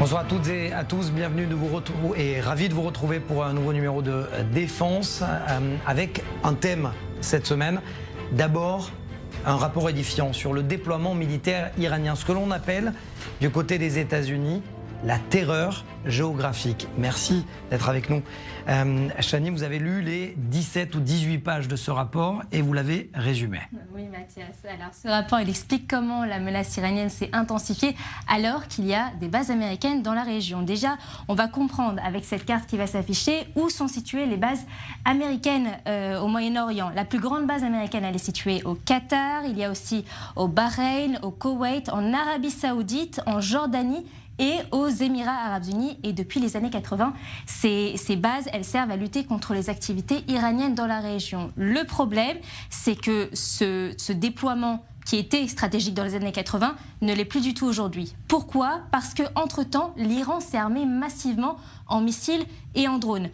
Bonsoir à toutes et à tous, bienvenue de vous retrouver et ravi de vous retrouver pour un nouveau numéro de Défense avec un thème cette semaine. D'abord, un rapport édifiant sur le déploiement militaire iranien, ce que l'on appelle du côté des États-Unis la terreur géographique. Merci d'être avec nous. Chani, vous avez lu les 17 ou 18 pages de ce rapport et vous l'avez résumé. Oui, Mathias. Alors, ce rapport, il explique comment la menace iranienne s'est intensifiée alors qu'il y a des bases américaines dans la région. Déjà, on va comprendre avec cette carte qui va s'afficher où sont situées les bases américaines au Moyen-Orient. La plus grande base américaine, elle est située au Qatar, il y a aussi au Bahreïn, au Koweït, en Arabie Saoudite, en Jordanie et aux Émirats Arabes Unis. Et depuis les années 80, ces bases, elles servent à lutter contre les activités iraniennes dans la région. Le problème, c'est que ce déploiement qui était stratégique dans les années 80 ne l'est plus du tout aujourd'hui. Pourquoi ? Parce qu'entre-temps, l'Iran s'est armé massivement en missiles et en drones,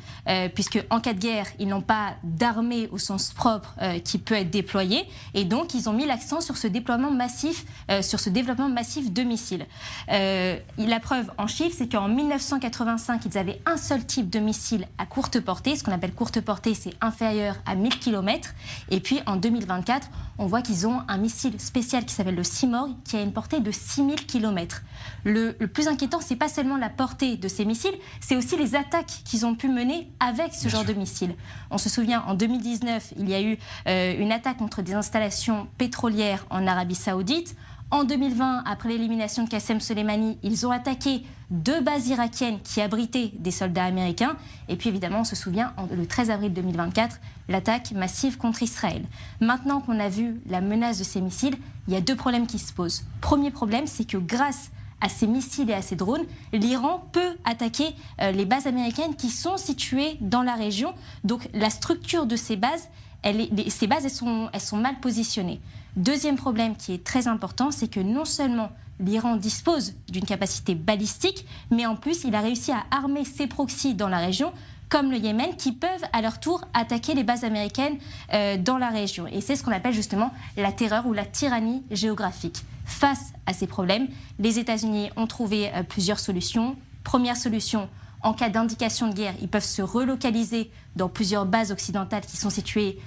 puisque en cas de guerre, ils n'ont pas d'armée au sens propre qui peut être déployée, et donc ils ont mis l'accent sur ce déploiement massif, développement massif de missiles. La preuve en chiffres, c'est qu'en 1985, ils avaient un seul type de missile à courte portée. Ce qu'on appelle courte portée, c'est inférieur à 1000 km. Et puis en 2024, on voit qu'ils ont un missile spécial qui s'appelle le Simorgh, qui a une portée de 6000 km. Le plus inquiétant, c'est pas seulement la portée de ces missiles, c'est aussi les attaques qu'ils ont pu mener avec ce genre de missiles. On se souvient, en 2019, il y a eu une attaque contre des installations pétrolières en Arabie Saoudite. En 2020, après l'élimination de Qassem Soleimani, ils ont attaqué 2 bases irakiennes qui abritaient des soldats américains. Et puis évidemment, on se souvient, le 13 avril 2024, l'attaque massive contre Israël. Maintenant qu'on a vu la menace de ces missiles, il y a 2 problèmes qui se posent. Premier problème, c'est que grâce à ces missiles et à ces drones, l'Iran peut attaquer les bases américaines qui sont situées dans la région. Donc la structure de ces bases, elles sont mal positionnées. Deuxième problème qui est très important, c'est que non seulement l'Iran dispose d'une capacité balistique, mais en plus, il a réussi à armer ses proxys dans la région, comme le Yémen, qui peuvent à leur tour attaquer les bases américaines dans la région. Et c'est ce qu'on appelle justement la terreur ou la tyrannie géographique. Face à ces problèmes, les États-Unis ont trouvé plusieurs solutions. Première solution, en cas d'indication de guerre, ils peuvent se relocaliser dans plusieurs bases occidentales qui sont situées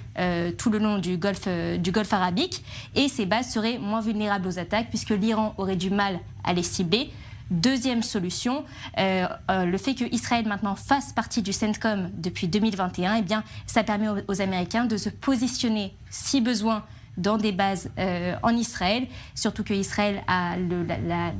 tout le long du Golfe arabique. Et ces bases seraient moins vulnérables aux attaques puisque l'Iran aurait du mal à les cibler. Deuxième solution, le fait qu'Israël maintenant fasse partie du CENTCOM depuis 2021, eh bien, ça permet aux Américains de se positionner, si besoin, dans des bases en Israël, surtout qu'Israël a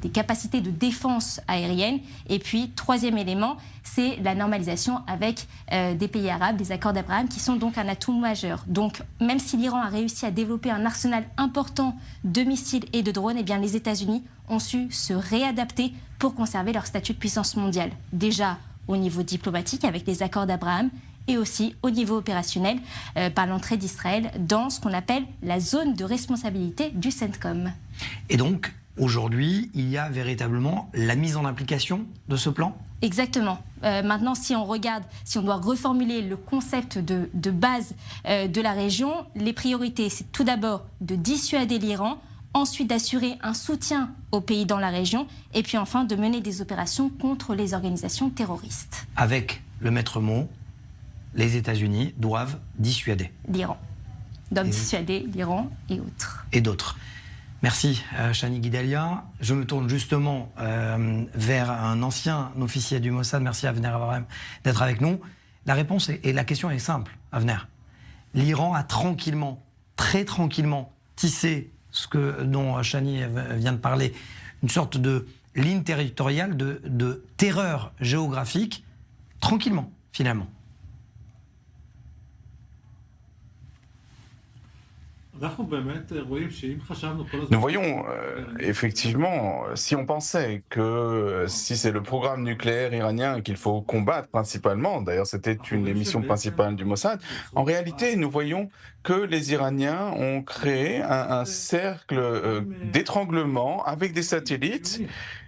des capacités de défense aérienne. Et puis, troisième élément, c'est la normalisation avec des pays arabes, des accords d'Abraham, qui sont donc un atout majeur. Donc, même si l'Iran a réussi à développer un arsenal important de missiles et de drones, eh bien, les États-Unis ont su se réadapter pour conserver leur statut de puissance mondiale. Déjà au niveau diplomatique, avec les accords d'Abraham, et aussi au niveau opérationnel par l'entrée d'Israël dans ce qu'on appelle la zone de responsabilité du CENTCOM. Et donc, aujourd'hui, il y a véritablement la mise en application de ce plan ? Exactement. Maintenant, si on doit reformuler le concept de base de la région, les priorités, c'est tout d'abord de dissuader l'Iran, ensuite d'assurer un soutien aux pays dans la région, et puis enfin de mener des opérations contre les organisations terroristes. Avec le maître mot, les États-Unis doivent dissuader l'Iran. Dissuader l'Iran et autres. Et d'autres. Merci, Chani Guidalia. Je me tourne justement vers un ancien officier du Mossad. Merci, Avner Avraham, d'être avec nous. La réponse et la question est simple, Avner. L'Iran a tranquillement, très tranquillement, tissé dont Chani vient de parler, une sorte de ligne territoriale de terreur géographique, tranquillement, finalement. Nous voyons effectivement, si on pensait que si c'est le programme nucléaire iranien qu'il faut combattre principalement, d'ailleurs c'était une des missions principales du Mossad, en réalité nous voyons que les Iraniens ont créé un cercle d'étranglement avec des satellites.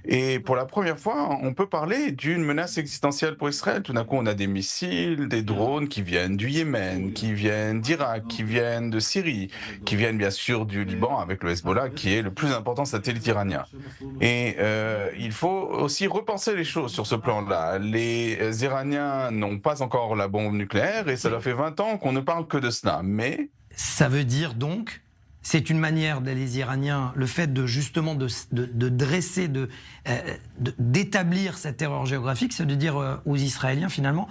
Et pour la première fois, on peut parler d'une menace existentielle pour Israël. Tout d'un coup, on a des missiles, des drones qui viennent du Yémen, qui viennent d'Irak, qui viennent de Syrie, qui viennent bien sûr du Liban avec le Hezbollah, qui est le plus important satellite iranien. Et il faut aussi repenser les choses sur ce plan-là. Les Iraniens n'ont pas encore la bombe nucléaire et ça leur fait 20 ans qu'on ne parle que de cela. Mais ça veut dire donc, c'est une manière des Iraniens, le fait de justement de dresser, d'établir cette terreur géographique, c'est de dire aux Israéliens finalement,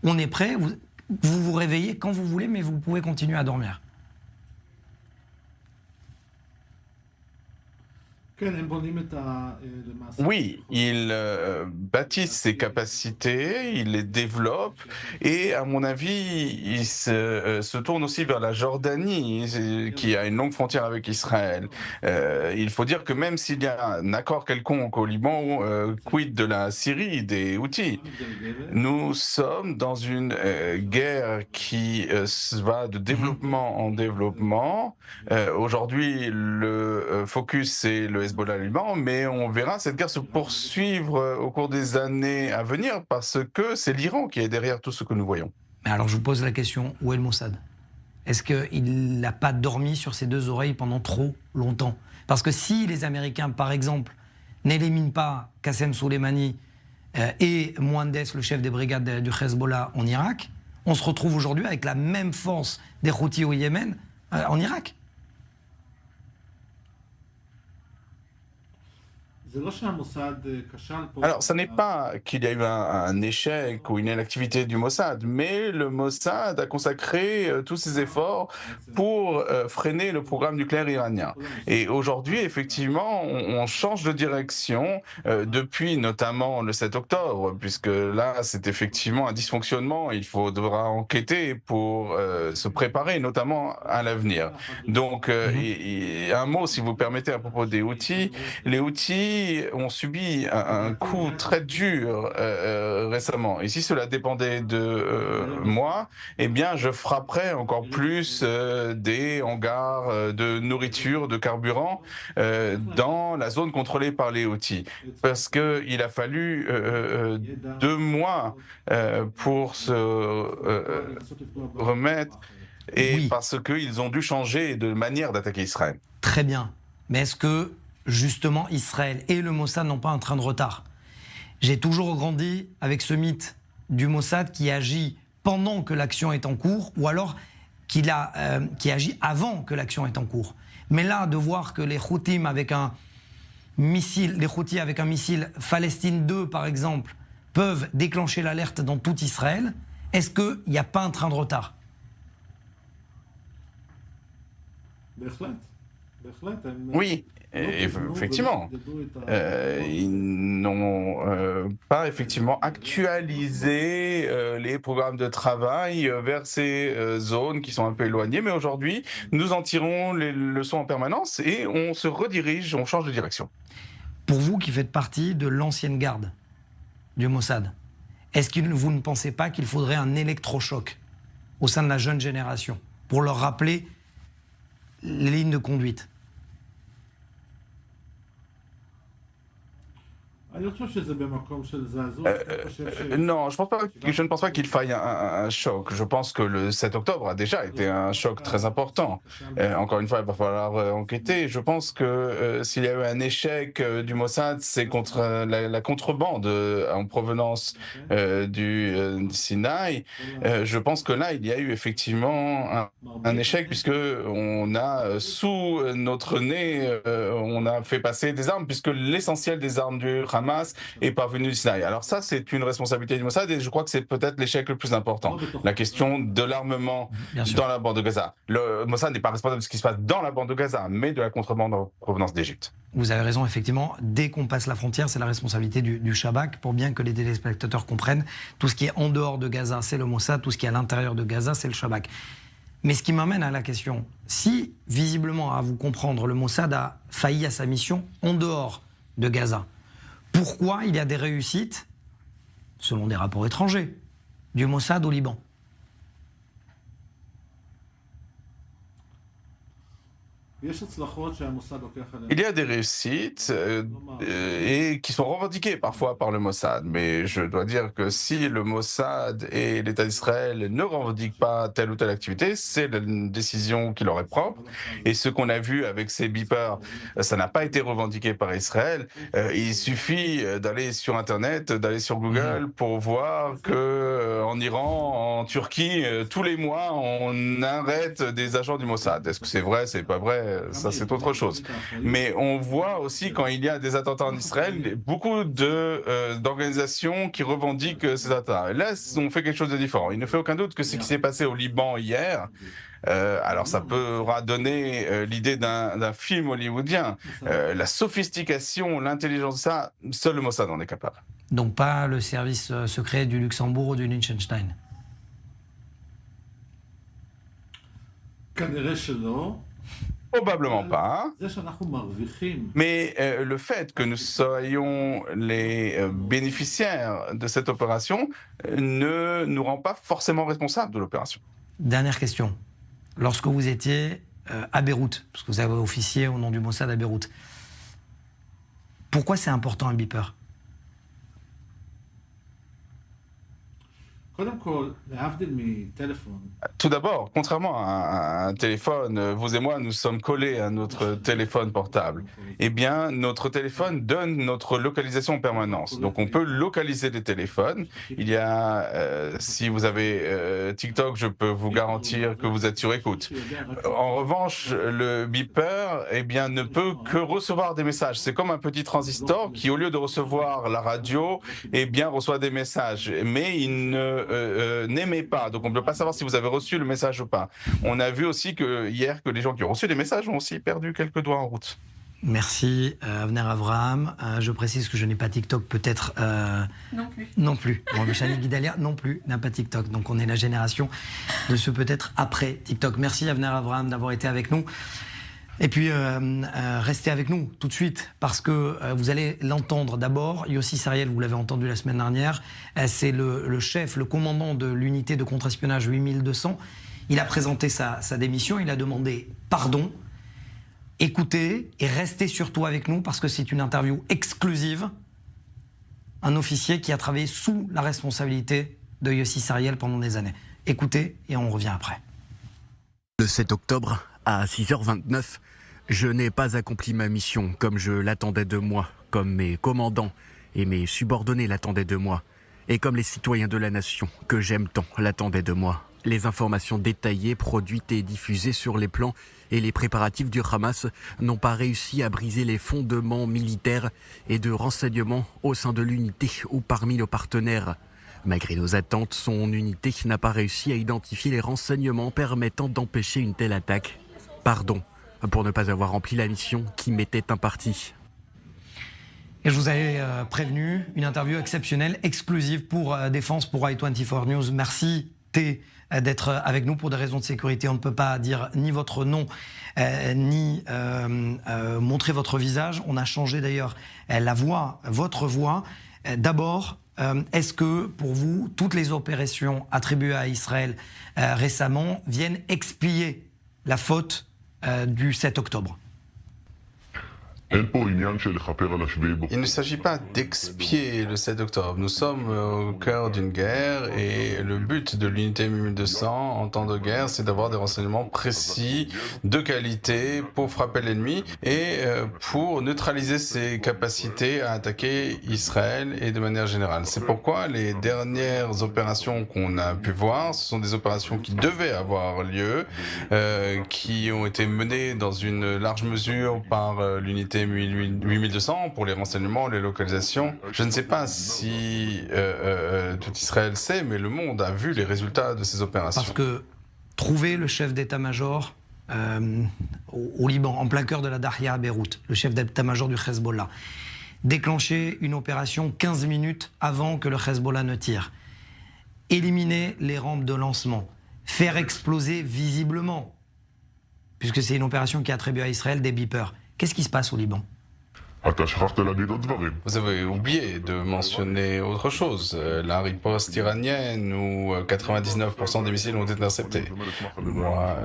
on est prêt, vous vous réveillez quand vous voulez, mais vous pouvez continuer à dormir. oui, ils bâtissent ses capacités, ils les développent et à mon avis, ils se tournent aussi vers la Jordanie qui a une longue frontière avec Israël. Il faut dire que même s'il y a un accord quelconque au Liban, quid de la Syrie, des Houthis, nous sommes dans une guerre qui va de développement en développement. Aujourd'hui, le focus c'est le Hezbollah Liban, mais on verra cette guerre se poursuivre au cours des années à venir parce que c'est l'Iran qui est derrière tout ce que nous voyons. Mais alors je vous pose la question, où est le Mossad? Est-ce qu'il n'a pas dormi sur ses deux oreilles pendant trop longtemps? Parce que si les Américains, par exemple, n'éliminent pas Qassem Soleimani et Mohandes, le chef des brigades du Hezbollah en Irak, on se retrouve aujourd'hui avec la même force des Houthis au Yémen en Irak. Alors, ce n'est pas qu'il y a eu un échec ou une inactivité du Mossad, mais le Mossad a consacré tous ses efforts pour freiner le programme nucléaire iranien. Et aujourd'hui, effectivement, on change de direction depuis notamment le 7 octobre, puisque là, c'est effectivement un dysfonctionnement. Il faudra enquêter pour se préparer, notamment à l'avenir. Donc, un mot, si vous permettez, à propos des Houthis. Les Houthis ont subi un coup très dur récemment. Et si cela dépendait de moi, eh bien, je frapperais encore plus des hangars de nourriture, de carburant dans la zone contrôlée par les Houthis. Parce qu'il a fallu 2 mois pour se remettre et Oui. parce qu'ils ont dû changer de manière d'attaquer Israël. Très bien. Mais est-ce que justement Israël et le Mossad n'ont pas un train de retard? J'ai toujours grandi avec ce mythe du Mossad qui agit pendant que l'action est en cours ou alors qui agit avant que l'action est en cours. Mais là, de voir que les Houthis avec un missile Palestine 2 par exemple peuvent déclencher l'alerte dans tout Israël, est-ce qu'il n'y a pas un train de retard? Oui, effectivement. Ils n'ont pas effectivement actualisé les programmes de travail vers ces zones qui sont un peu éloignées, mais aujourd'hui, nous en tirons les leçons en permanence et on se redirige, on change de direction. Pour vous qui faites partie de l'ancienne garde du Mossad, est-ce que vous ne pensez pas qu'il faudrait un électrochoc au sein de la jeune génération pour leur rappeler les lignes de conduite? Non, je ne pense pas qu'il faille un choc. Je pense que le 7 octobre a déjà été un choc très important. Encore une fois, il va falloir enquêter. Je pense que s'il y a eu un échec du Mossad, c'est contre la contrebande en provenance du Sinaï. Je pense que là, il y a eu effectivement un échec puisque on a sous notre nez, on a fait passer des armes puisque l'essentiel des armes du Hamas est parvenu du Sinaï. Alors ça, c'est une responsabilité du Mossad et je crois que c'est peut-être l'échec le plus important. La question de l'armement dans la bande de Gaza. Le Mossad n'est pas responsable de ce qui se passe dans la bande de Gaza, mais de la contrebande en provenance d'Égypte. Vous avez raison, effectivement. Dès qu'on passe la frontière, c'est la responsabilité du Shabak, pour bien que les téléspectateurs comprennent. Tout ce qui est en dehors de Gaza, c'est le Mossad. Tout ce qui est à l'intérieur de Gaza, c'est le Shabak. Mais ce qui m'amène à la question, si, visiblement, à vous comprendre, le Mossad a failli à sa mission en dehors de Gaza, pourquoi il y a des réussites, selon des rapports étrangers, du Mossad au Liban? Il y a des réussites et qui sont revendiquées parfois par le Mossad, mais je dois dire que si le Mossad et l'État d'Israël ne revendiquent pas telle ou telle activité, c'est une décision qui leur est propre. Et ce qu'on a vu avec ces beepers, ça n'a pas été revendiqué par Israël. Il suffit d'aller sur Internet, d'aller sur Google pour voir que en Iran, en Turquie, tous les mois, on arrête des agents du Mossad. Est-ce que c'est vrai, c'est pas vrai? Ça, c'est autre chose. Mais on voit aussi, quand il y a des attentats en Israël, beaucoup d'organisations qui revendiquent ces attentats. Et là, on fait quelque chose de différent. Il ne fait aucun doute que ce qui s'est passé au Liban hier, alors ça pourra donner l'idée d'un film hollywoodien. La sophistication, l'intelligence, ça, seul le Mossad en est capable. Donc pas le service secret du Luxembourg ou du Liechtenstein. Probablement pas. Mais le fait que nous soyons les bénéficiaires de cette opération ne nous rend pas forcément responsables de l'opération. Dernière question. Lorsque vous étiez à Beyrouth, parce que vous avez officié au nom du Mossad à Beyrouth, pourquoi c'est important un beeper ? Tout d'abord, contrairement à un téléphone, vous et moi, nous sommes collés à notre téléphone portable. Eh bien, notre téléphone donne notre localisation en permanence. Donc, on peut localiser les téléphones. Il y a, si vous avez TikTok, je peux vous garantir que vous êtes sur écoute. En revanche, le beeper, eh bien, ne peut que recevoir des messages. C'est comme un petit transistor qui, au lieu de recevoir la radio, eh bien, reçoit des messages. Mais il n'émet pas. Donc, on ne peut pas savoir si vous avez reçu le message ou pas. On a vu aussi hier que les gens qui ont reçu des messages ont aussi perdu quelques doigts en route. Merci, Avner Avraham. Je précise que je n'ai pas TikTok, peut-être... Non plus. Non plus. Bon, le Chani Guidalia non plus n'a pas TikTok. Donc, on est la génération de ceux peut-être après TikTok. Merci, Avner Avraham, d'avoir été avec nous. Et puis, restez avec nous tout de suite, parce que vous allez l'entendre d'abord. Yossi Sariel, vous l'avez entendu la semaine dernière, c'est le chef, le commandant de l'unité de contre-espionnage 8200. Il a présenté sa démission, il a demandé pardon. Écoutez et restez surtout avec nous, parce que c'est une interview exclusive. Un officier qui a travaillé sous la responsabilité de Yossi Sariel pendant des années. Écoutez et on revient après. Le 7 octobre, à 6h29, je n'ai pas accompli ma mission comme je l'attendais de moi, comme mes commandants et mes subordonnés l'attendaient de moi, et comme les citoyens de la nation que j'aime tant l'attendaient de moi. Les informations détaillées, produites et diffusées sur les plans et les préparatifs du Hamas n'ont pas réussi à briser les fondements militaires et de renseignement au sein de l'unité ou parmi nos partenaires. Malgré nos attentes, son unité n'a pas réussi à identifier les renseignements permettant d'empêcher une telle attaque. Pardon pour ne pas avoir rempli la mission qui m'était impartie. Et je vous avais prévenu, une interview exceptionnelle, exclusive pour Défense, pour i24 News. Merci T d'être avec nous. Pour des raisons de sécurité, on ne peut pas dire ni votre nom, ni montrer votre visage. On a changé d'ailleurs la voix, votre voix. D'abord, est-ce que pour vous, toutes les opérations attribuées à Israël récemment viennent expier la faute du 7 octobre? Il ne s'agit pas d'expier le 7 octobre. Nous sommes au cœur d'une guerre et le but de l'unité 1200 en temps de guerre, c'est d'avoir des renseignements précis, de qualité, pour frapper l'ennemi et pour neutraliser ses capacités à attaquer Israël et de manière générale. C'est pourquoi les dernières opérations qu'on a pu voir, ce sont des opérations qui devaient avoir lieu, qui ont été menées dans une large mesure par l'unité 8200 pour les renseignements, les localisations. Je ne sais pas si tout Israël sait, mais le monde a vu les résultats de ces opérations. Parce que trouver le chef d'état-major au Liban, en plein cœur de la Dahia à Beyrouth, le chef d'état-major du Hezbollah, déclencher une opération 15 minutes avant que le Hezbollah ne tire, éliminer les rampes de lancement, faire exploser visiblement, puisque c'est une opération qui est attribuée à Israël, des beepers. Qu'est-ce qui se passe au Liban? Vous avez oublié de mentionner autre chose, la riposte iranienne où 99% des missiles ont été interceptés. Moi,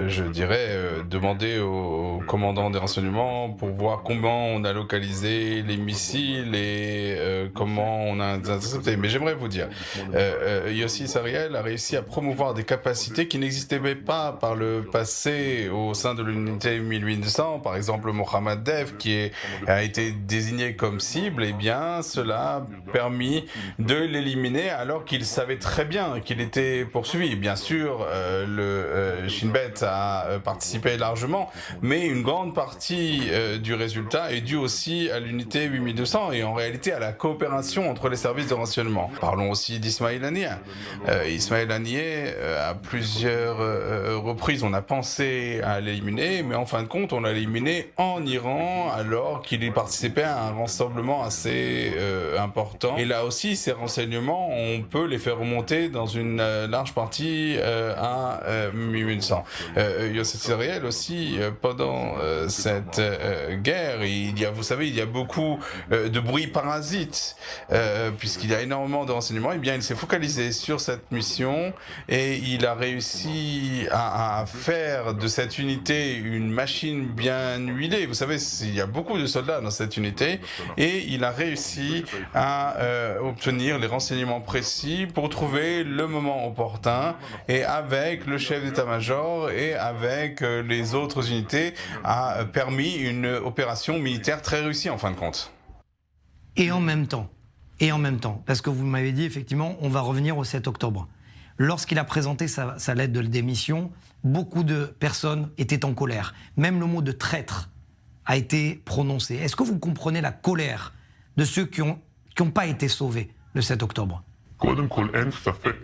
je dirais demander au commandant des renseignements pour voir comment on a localisé les missiles et comment on a intercepté. Mais j'aimerais vous dire, Yossi Sariel a réussi à promouvoir des capacités qui n'existaient pas par le passé au sein de l'unité 1800, par exemple Mohamed Dev qui a été désigné comme cible, eh bien cela a permis de l'éliminer alors qu'il savait très bien qu'il était poursuivi. Bien sûr, le Shin Bet a participé largement, mais une grande partie du résultat est due aussi à l'unité 8200 et en réalité à la coopération entre les services de renseignement. Parlons aussi d'Ismail Haniyeh. Ismail Haniyeh, à plusieurs reprises, on a pensé à l'éliminer, mais en fin de compte, on l'a éliminé en Iran alors qu'il y participait à un rassemblement assez important. Et là aussi, ces renseignements, on peut les faire remonter dans une large partie à 1800. Yossi Sariel aussi, pendant cette guerre, vous savez, il y a beaucoup de bruit parasite, puisqu'il y a énormément de renseignements, et bien il s'est focalisé sur cette mission et il a réussi à faire de cette unité une machine bien huilée. Vous savez, il y a beaucoup de soldats dans cette unité et il a réussi à obtenir les renseignements précis pour trouver le moment opportun et avec le chef d'état-major et avec les autres unités a permis une opération militaire très réussie en fin de compte. Et en même temps, parce que vous m'avez dit effectivement, on va revenir au 7 octobre. Lorsqu'il a présenté sa lettre de démission, beaucoup de personnes étaient en colère. Même le mot de traître a été prononcé. Est-ce que vous comprenez la colère de ceux qui n'ont pas été sauvés le 7 octobre ?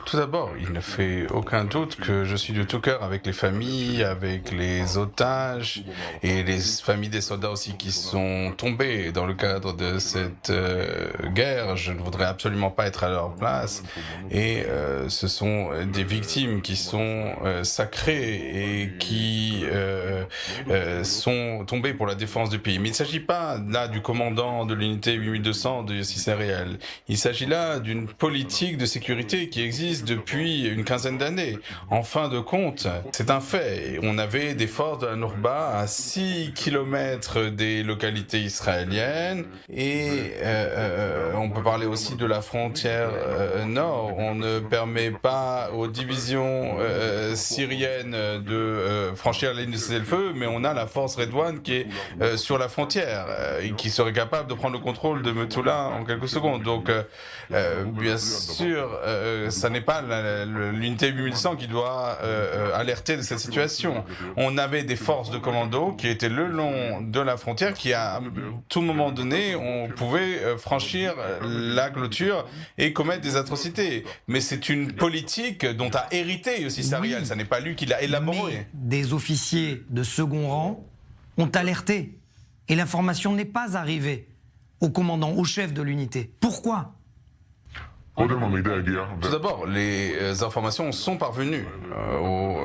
Tout d'abord, il ne fait aucun doute que je suis de tout cœur avec les familles, avec les otages et les familles des soldats aussi qui sont tombés dans le cadre de cette guerre. Je ne voudrais absolument pas être à leur place et ce sont des victimes qui sont sacrées et qui sont tombées pour la défense du pays. Mais il ne s'agit pas là du commandant de l'unité 8200 de Yossi Sariel. Il s'agit là d'une politique de sécurité qui existe depuis une quinzaine d'années. En fin de compte, c'est un fait. On avait des forces de la Nourba à 6 km des localités israéliennes et on peut parler aussi de la frontière nord. On ne permet pas aux divisions syriennes de franchir la ligne de cessez-le-feu, mais on a la force Redouane qui est sur la frontière et qui serait capable de prendre le contrôle de Metula en quelques secondes. Donc, bien sûr, ça n'est pas l'unité 8100 qui doit alerter de cette situation. On avait des forces de commando qui étaient le long de la frontière, qui à tout moment donné, on pouvait franchir la clôture et commettre des atrocités. Mais c'est une politique dont a hérité Yossi Sariel. Ça n'est pas lui qui l'a élaboré. Des officiers de second rang ont alerté et l'information n'est pas arrivée au commandant, au chef de l'unité. Pourquoi ? Tout d'abord, les informations sont parvenues au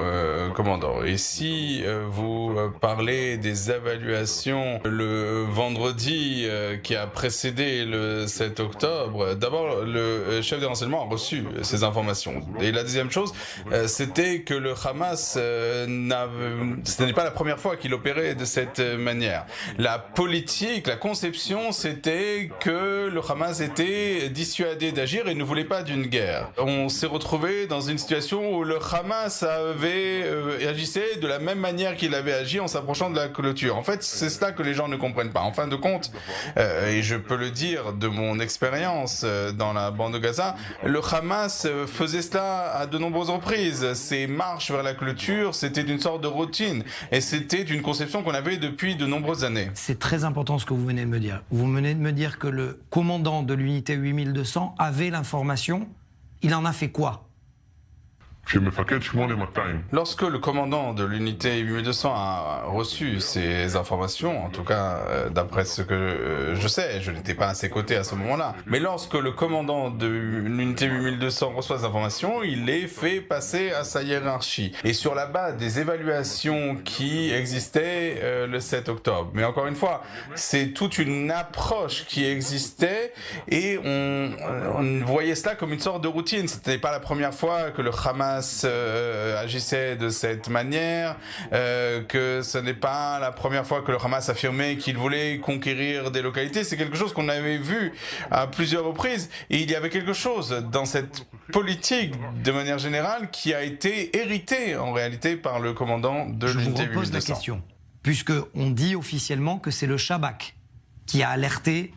commandant. Et si vous parlez des évaluations le vendredi qui a précédé le 7 octobre, d'abord, le chef des renseignements a reçu ces informations. Et la deuxième chose, c'était que le Hamas, ce n'est pas la première fois qu'il opérait de cette manière. La politique, la conception, c'était que le Hamas était dissuadé d'agir et ne voulait pas d'une guerre. On s'est retrouvé dans une situation où le Hamas agissait de la même manière qu'il avait agi en s'approchant de la clôture. En fait, c'est cela que les gens ne comprennent pas. En fin de compte, et je peux le dire de mon expérience dans la bande de Gaza, le Hamas faisait cela à de nombreuses reprises. Ces marches vers la clôture, c'était une sorte de routine. Et c'était une conception qu'on avait depuis de nombreuses années. C'est très important ce que vous venez de me dire. Vous venez de me dire que le commandant de l'unité 8200 avait l'information. Il en a fait quoi ? כשמפקד 8200 Lorsque le commandant de l'unité 8200 a reçu ces informations, en tout cas d'après ce que je sais, je n'étais pas à ses côtés à ce moment-là, mais lorsque le commandant de l'unité 8200 reçoit ces informations, il les fait passer à sa hiérarchie. Et sur la base des évaluations qui existaient le 7 octobre. Mais encore une fois, c'est toute une approche qui existait et on voyait cela comme une sorte de routine. Ce n'était pas la première fois que le Hamas agissait de cette manière, que ce n'est pas la première fois que le Hamas affirmait qu'il voulait conquérir des localités. C'est quelque chose qu'on avait vu à plusieurs reprises. Et il y avait quelque chose dans cette politique, de manière générale, qui a été hérité en réalité par le commandant de l'unité 8200. Je vous repose la question, puisqu'on dit officiellement que c'est le Shabak qui a alerté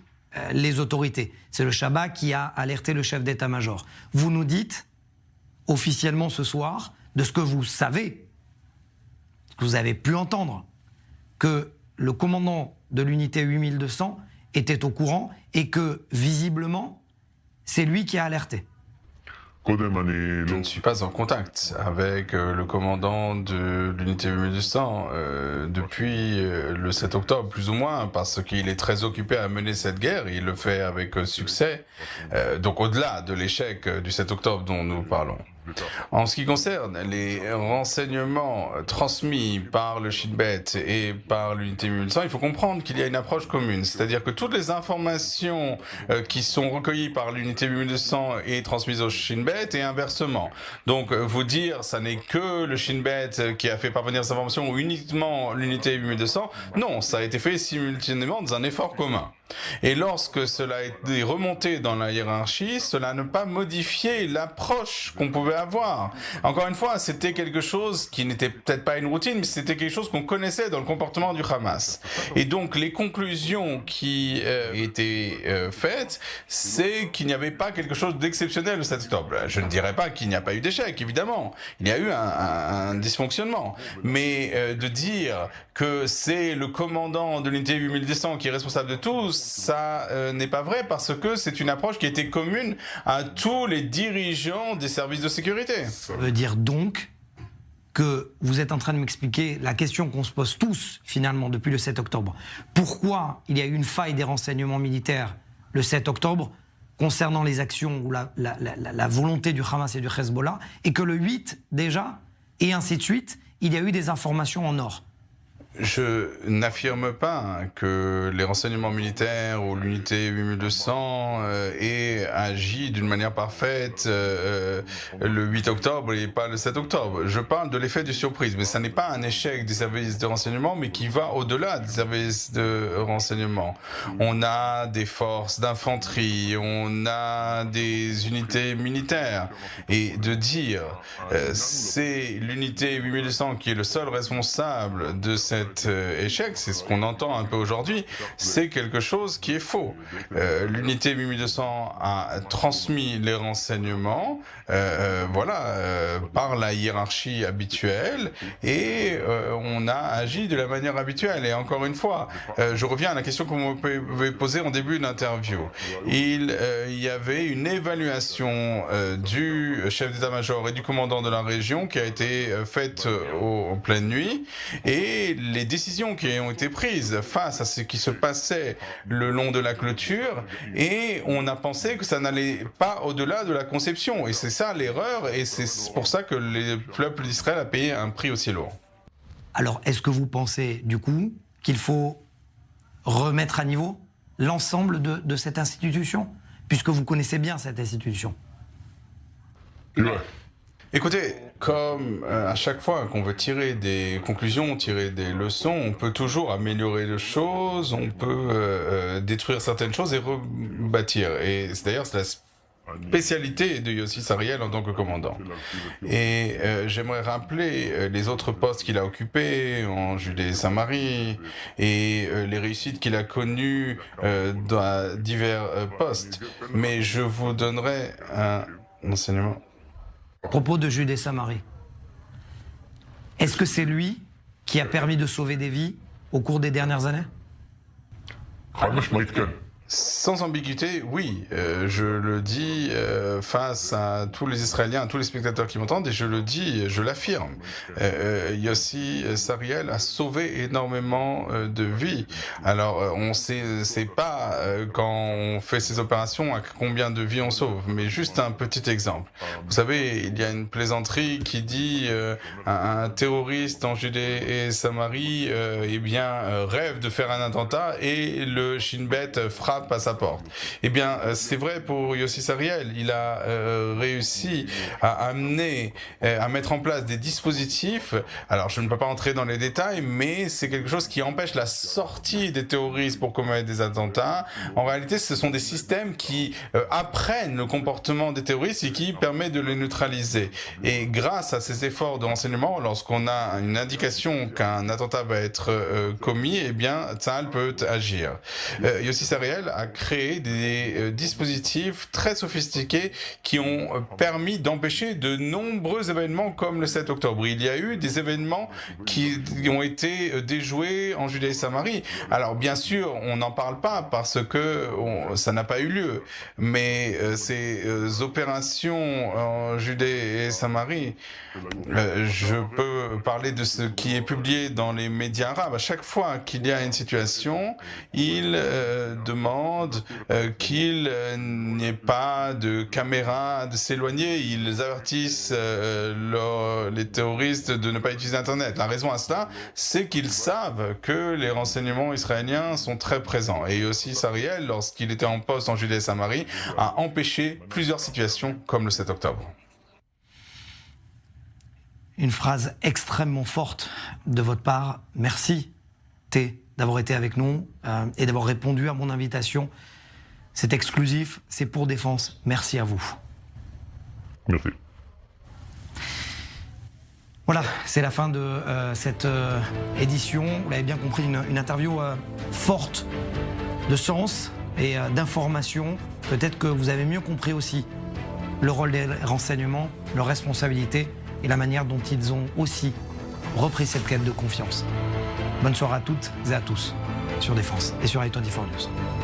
les autorités. C'est le Shabak qui a alerté le chef d'état-major. Vous nous dites officiellement ce soir, de ce que vous savez, que vous avez pu entendre, que le commandant de l'unité 8200 était au courant et que, visiblement, c'est lui qui a alerté. Je ne suis pas en contact avec le commandant de l'unité 8200 depuis le 7 octobre, plus ou moins, parce qu'il est très occupé à mener cette guerre, et il le fait avec succès, donc au-delà de l'échec du 7 octobre dont nous parlons. En ce qui concerne les renseignements transmis par le Shin Bet et par l'unité 8200, il faut comprendre qu'il y a une approche commune, c'est-à-dire que toutes les informations qui sont recueillies par l'unité 8200 et transmises au Shin Bet et inversement. Donc vous dire ça n'est que le Shin Bet qui a fait parvenir ces informations ou uniquement l'unité 8200, non, ça a été fait simultanément dans un effort commun. Et lorsque cela a été remonté dans la hiérarchie, cela n'a pas modifié l'approche qu'on pouvait avoir. Encore une fois, c'était quelque chose qui n'était peut-être pas une routine, mais c'était quelque chose qu'on connaissait dans le comportement du Hamas. Et donc les conclusions qui étaient faites, c'est qu'il n'y avait pas quelque chose d'exceptionnel le 7 octobre. Je ne dirais pas qu'il n'y a pas eu d'échec, évidemment. Il y a eu un dysfonctionnement. Mais de dire que c'est le commandant de l'unité 8200 qui est responsable de tout, ça n'est pas vrai, parce que c'est une approche qui était commune à tous les dirigeants des services de sécurité. Ça veut dire donc que vous êtes en train de m'expliquer la question qu'on se pose tous finalement depuis le 7 octobre. Pourquoi il y a eu une faille des renseignements militaires le 7 octobre concernant les actions ou la volonté du Hamas et du Hezbollah, et que le 8 déjà, et ainsi de suite, il y a eu des informations en or? Je n'affirme pas que les renseignements militaires ou l'unité 8200 aient agi d'une manière parfaite le 8 octobre et pas le 7 octobre. Je parle de l'effet de surprise, mais ça n'est pas un échec des services de renseignement, mais qui va au-delà des services de renseignement. On a des forces d'infanterie, on a des unités militaires, et de dire c'est l'unité 8200 qui est le seul responsable de cette échec, c'est ce qu'on entend un peu aujourd'hui, c'est quelque chose qui est faux. L'unité 8200 a transmis les renseignements par la hiérarchie habituelle, et on a agi de la manière habituelle. Et encore une fois, je reviens à la question que vous m'avez posée en début d'interview. Il y avait une évaluation du chef d'état-major et du commandant de la région qui a été faite en pleine nuit, et les décisions qui ont été prises face à ce qui se passait le long de la clôture, et on a pensé que ça n'allait pas au-delà de la conception. Et c'est ça l'erreur, et c'est pour ça que le peuple d'Israël a payé un prix aussi lourd. Alors, est-ce que vous pensez, du coup, qu'il faut remettre à niveau l'ensemble de cette institution, puisque vous connaissez bien cette institution? Ouais. Écoutez, comme à chaque fois qu'on veut tirer des conclusions, tirer des leçons, on peut toujours améliorer les choses, on peut détruire certaines choses et rebâtir. Et c'est d'ailleurs la spécialité de Yossi Sariel en tant que commandant. Et j'aimerais rappeler les autres postes qu'il a occupés en Judée et Samarie, et les réussites qu'il a connues dans divers postes. Mais je vous donnerai un enseignement. À propos de Judée et Samarie, est-ce que c'est lui qui a permis de sauver des vies au cours des dernières années? Sans ambiguïté, oui, je le dis face à tous les Israéliens, à tous les spectateurs qui m'entendent, et je le dis, je l'affirme. Yossi Sariel a sauvé énormément de vies. Alors, on sait pas quand on fait ces opérations à combien de vies on sauve, mais juste un petit exemple. Vous savez, il y a une plaisanterie qui dit un terroriste en Judée et Samarie, rêve de faire un attentat et le Shin Bet frappe à sa porte. Eh bien, c'est vrai pour Yossi Sariel. Il a réussi à mettre en place des dispositifs. Alors, je ne peux pas entrer dans les détails, mais c'est quelque chose qui empêche la sortie des terroristes pour commettre des attentats. En réalité, ce sont des systèmes qui apprennent le comportement des terroristes et qui permettent de les neutraliser. Et grâce à ces efforts de renseignement, lorsqu'on a une indication qu'un attentat va être commis, eh bien, Tsahal peut agir. Yossi Sariel a créé des dispositifs très sophistiqués qui ont permis d'empêcher de nombreux événements comme le 7 octobre. Il y a eu des événements qui ont été déjoués en Judée et Samarie. Alors bien sûr, on n'en parle pas parce que ça n'a pas eu lieu. Mais ces opérations en Judée et Samarie, je peux parler de ce qui est publié dans les médias arabes. À chaque fois qu'il y a une situation, ils demandent qu'il n'y ait pas de caméra, de s'éloigner. Ils avertissent les terroristes de ne pas utiliser Internet. La raison à cela, c'est qu'ils savent que les renseignements israéliens sont très présents. Et aussi Sariel, lorsqu'il était en poste en Judée et Samarie, a empêché plusieurs situations comme le 7 octobre. Une phrase extrêmement forte de votre part. Merci, T, d'avoir été avec nous et d'avoir répondu à mon invitation. C'est exclusif, c'est pour Défense. Merci à vous. Merci. Voilà, c'est la fin de cette édition. Vous l'avez bien compris, une interview forte de sens et d'information. Peut-être que vous avez mieux compris aussi le rôle des renseignements, leur responsabilité et la manière dont ils ont aussi repris cette quête de confiance. Bonne soirée à toutes et à tous sur Défense et sur i24 News.